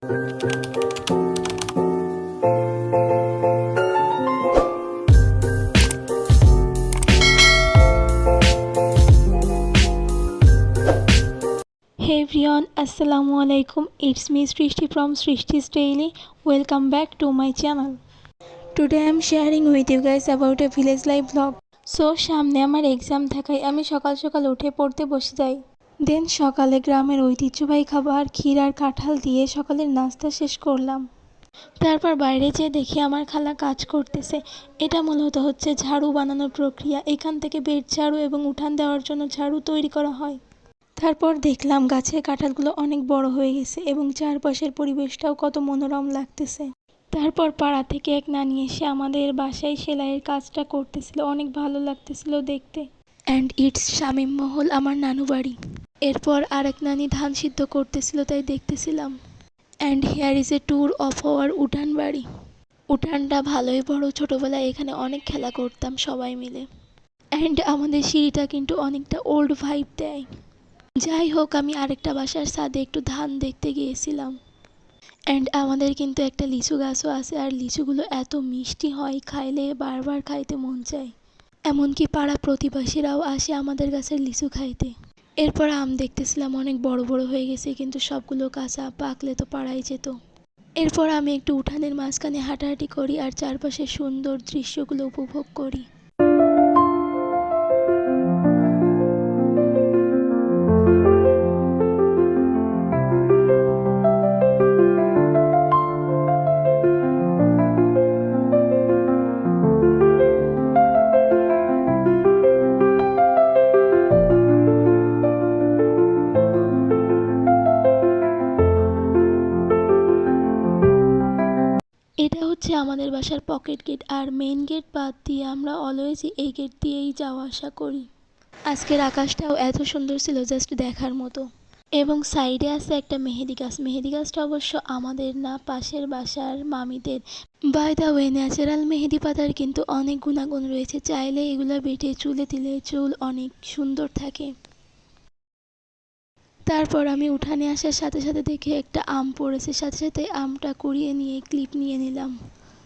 Hey everyone, Assalamu alaikum. It's me Srishti from Srishti's Daily. Welcome back to my channel. Today I'm sharing with you guys about a village life vlog. So সামনে আমার exam থাকায় আমি সকাল সকাল উঠে পড়তে বসে যাই। দেন সকালে গ্রামের ঐতিহ্যবাহী খাবার ক্ষীর আর কাঁঠাল দিয়ে সকালের নাস্তা শেষ করলাম। তারপর বাইরে যেয়ে দেখি আমার খালা কাজ করতেছে। এটা মূলত হচ্ছে ঝাড়ু বানানোর প্রক্রিয়া। এখান থেকে বেড ঝাড়ু এবং উঠান দেওয়ার জন্য ঝাড়ু তৈরি করা হয়। তারপর দেখলাম গাছের কাঁঠালগুলো অনেক বড় হয়ে গেছে এবং চারপাশের পরিবেশটাও কত মনোরম লাগতেছে। তারপর পাড়া থেকে এক নানি এসে আমাদের বাসায় সেলাইয়ের কাজটা করতেছিল, অনেক ভালো লাগতেছিল দেখতে। অ্যান্ড ইটস শামীম মহল, আমার নানু বাড়ি। এরপর আরেক নানি ধান সিদ্ধ করতেছিল, তাই দেখতেছিলাম। And hair is a tour of our উঠান বাড়ি। উঠানটা ভালোই বড়, ছোটোবেলায় এখানে অনেক খেলা করতাম সবাই মিলে। অ্যান্ড আমাদের সিঁড়িটা কিন্তু অনেকটা ওল্ড ভাইব দেয়। যাই হোক, আমি আরেকটা বাসার ছাদে একটু ধান দেখতে গিয়েছিলাম। অ্যান্ড আমাদের কিন্তু একটা লিচু গাছও আছে, আর লিচুগুলো এত মিষ্টি হয়, খাইলে বারবার খাইতে মন চায়। এমনকি পাড়া প্রতিবেশীরাও আসে আমাদের গাছের লিচু খাইতে। এরপর আম দেখতেছিলাম, অনেক বড় বড় হয়ে গেছে, কিন্তু সবগুলো কাঁচা, পাকলে তো পাড়াই যেত। এরপর আমি একটু উঠানের মাঝখানে হাঁটাহাঁটি করি আর চারপাশের সুন্দর দৃশ্যগুলো উপভোগ করি। এটা হচ্ছে আমাদের বাসার পকেট গেট, আর মেইন গেট বাদ দিয়ে আমরা অলওয়েজ এই গেট দিয়েই যাওয়া আসা করি। আজকের আকাশটাও এত সুন্দর ছিল, জাস্ট দেখার মতো। এবং সাইডে আছে একটা মেহেদি গাছ। মেহেদি গাছটা অবশ্য আমাদের না, পাশের বাসার মামিদের। বাই দ্য ওয়ে, ন্যাচারাল মেহেদি পাতার কিন্তু অনেক গুণাগুণ রয়েছে, চাইলে এগুলো বেটে চুলে দিলে চুল অনেক সুন্দর থাকে। তারপর আমি উঠানে আসার সাথে সাথে দেখে একটা আম পড়েছে, সাথে সাথে আমটা কুড়িয়ে নিয়ে ক্লিপ নিয়ে নিলাম।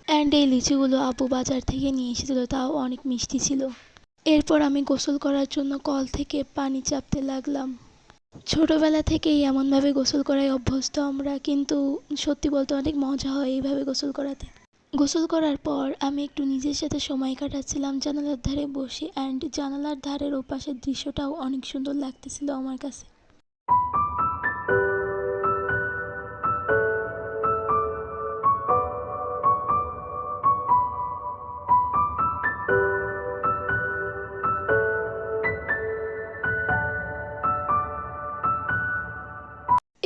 অ্যান্ড এই লিচুগুলো আপু বাজার থেকে নিয়ে এসেছিল, তাও অনেক মিষ্টি ছিল। এরপর আমি গোসল করার জন্য কল থেকে পানি চাপতে লাগলাম। ছোটবেলা থেকেই এমনভাবে গোসল করায় অভ্যস্ত আমরা, কিন্তু সত্যি বলতে অনেক মজা হয় এইভাবে গোসল করাতে। গোসল করার পর আমি একটু নিজের সাথে সময় কাটাচ্ছিলাম জানালার ধারে বসে। অ্যান্ড জানালার ধারের ওপাশের দৃশ্যটাও অনেক সুন্দর লাগতেছিল আমার কাছে।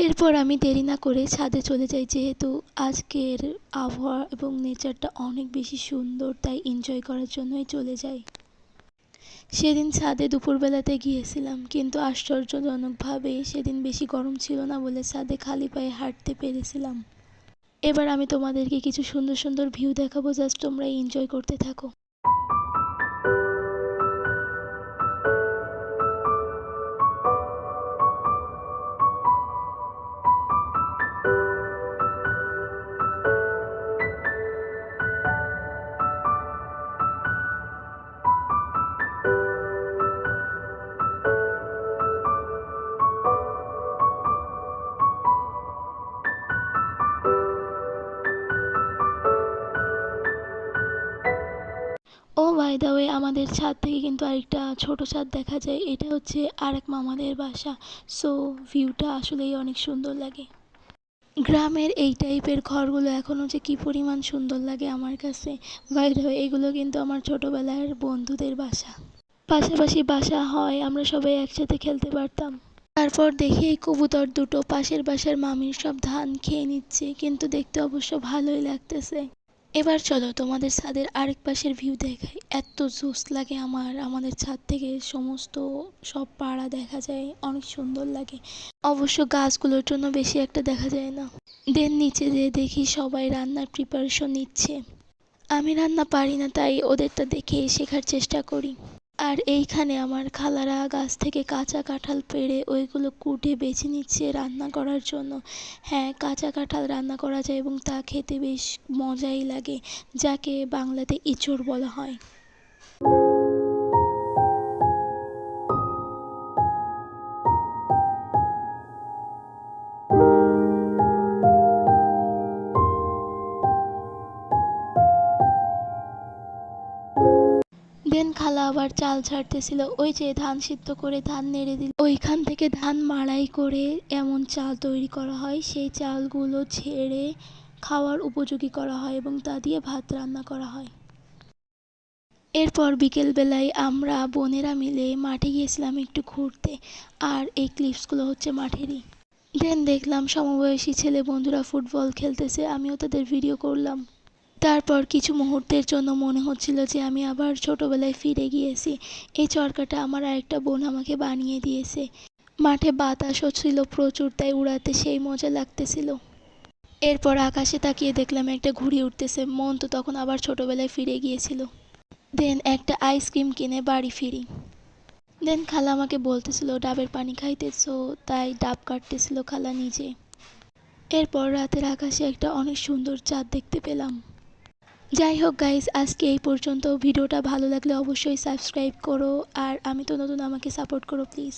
এরপর আমি দেরি না করে ছাদে চলে যাই, যেহেতু আজকের আবহাওয়া এবং নেচারটা অনেক বেশি সুন্দর, তাই এনজয় করার জন্যই চলে যাই। সেদিন ছাদে দুপুরবেলাতে গিয়েছিলাম, কিন্তু আশ্চর্যজনকভাবে সেদিন বেশি গরম ছিল না বলে ছাদে খালি পায়ে হাঁটতে পেরেছিলাম। এবার আমি তোমাদেরকে কিছু সুন্দর সুন্দর ভিউ দেখাবো, জাস্ট তোমরা এনজয় করতে থাকো। ও বাই দ্য ওয়ে, আমাদের ছাদ থেকে কিন্তু আরেকটা ছোট ছাদ দেখা যায়। এটা হচ্ছে আরেক মামাদের বাসা। সো ভিউটা আসলেই অনেক সুন্দর লাগে। গ্রামের এই টাইপের ঘরগুলো এখনও যে কী পরিমাণ সুন্দর লাগে আমার কাছে। বাই দ্য ওয়ে, এগুলো কিন্তু আমার ছোটোবেলার বন্ধুদের বাসা। পাশাপাশি বাসা হয়, আমরা সবাই একসাথে খেলতে পারতাম। তারপর দেখি এই কবুতর দুটো পাশের বাসার মামির সব ধান খেয়ে নিচ্ছে, কিন্তু দেখতে অবশ্য ভালোই লাগতেছে। এবার চলো তোমাদের ছাদের আরেক পাশের ভিউ দেখাই। এত জোস লাগে আমাদের ছাদ থেকে সমস্ত সব পাড়া দেখা যায়, অনেক সুন্দর লাগে। অবশ্য গাছগুলোর জন্য বেশি একটা দেখা যায় না। দেন নিচে যেয়ে দেখি সবাই রান্নার প্রিপারেশন নিচ্ছে। আমি রান্না পারি না, তাই ওদেরটা দেখে শেখার চেষ্টা করি। আর এইখানে আমার খালারা গাছ থেকে কাঁচা কাঁঠাল পেড়ে ওইগুলো কুটে বেছে নিচ্ছে রান্না করার জন্য। হ্যাঁ, কাঁচা কাঁঠাল রান্না করা যায় এবং তা খেতে বেশ মজাই লাগে, যাকে বাংলাতে ইঁচড় বলা হয়। দেন খালা আবার চাল ছাড়তেছিল, ওই যে ধান সিদ্ধ করে ধান নেড়ে দিল, ওইখান থেকে ধান মাড়াই করে এমন চাল তৈরি করা হয়, সেই চালগুলো ঝেড়ে খাওয়ার উপযোগী করা হয় এবং তা দিয়ে ভাত রান্না করা হয়। এরপর বিকেলবেলায় আমরা বোনেরা মিলে মাঠে গিয়েছিলাম একটু ঘুরতে, আর এই ক্লিপসগুলো হচ্ছে মাঠেরই। দেন দেখলাম সমবয়সী ছেলে বন্ধুরা ফুটবল খেলতেছে, আমিও তাদের ভিডিও করলাম। তারপর কিছু মুহূর্তের জন্য মনে হচ্ছিল যে আমি আবার ছোটবেলায় ফিরে গিয়েছি। এই চরকাটা আমার আরেকটা বোন আমাকে বানিয়ে দিয়েছে। মাঠে বাতাসও ছিল প্রচুর, তাই উড়াতে সেই মজা লাগতেছিল। এরপর আকাশে তাকিয়ে দেখলাম একটা ঘুড়ি উঠতেছে, মন তো তখন আবার ছোটবেলায় ফিরে গিয়েছিল। দেন একটা আইসক্রিম কিনে বাড়ি ফিরি। দেন খালা আমাকে বলতেছিল ডাবের পানি খাইতেছো, তাই ডাব কাটতেছিল খালা নিজে। এরপর রাতের আকাশে একটা অনেক সুন্দর চাঁদ দেখতে পেলাম। যাই হোক গাইস, আজকে এই পর্যন্ত। ভিডিওটা ভালো লাগলে অবশ্যই সাবস্ক্রাইব করো, আর আমি তো নতুন, আমাকে সাপোর্ট করো প্লিজ।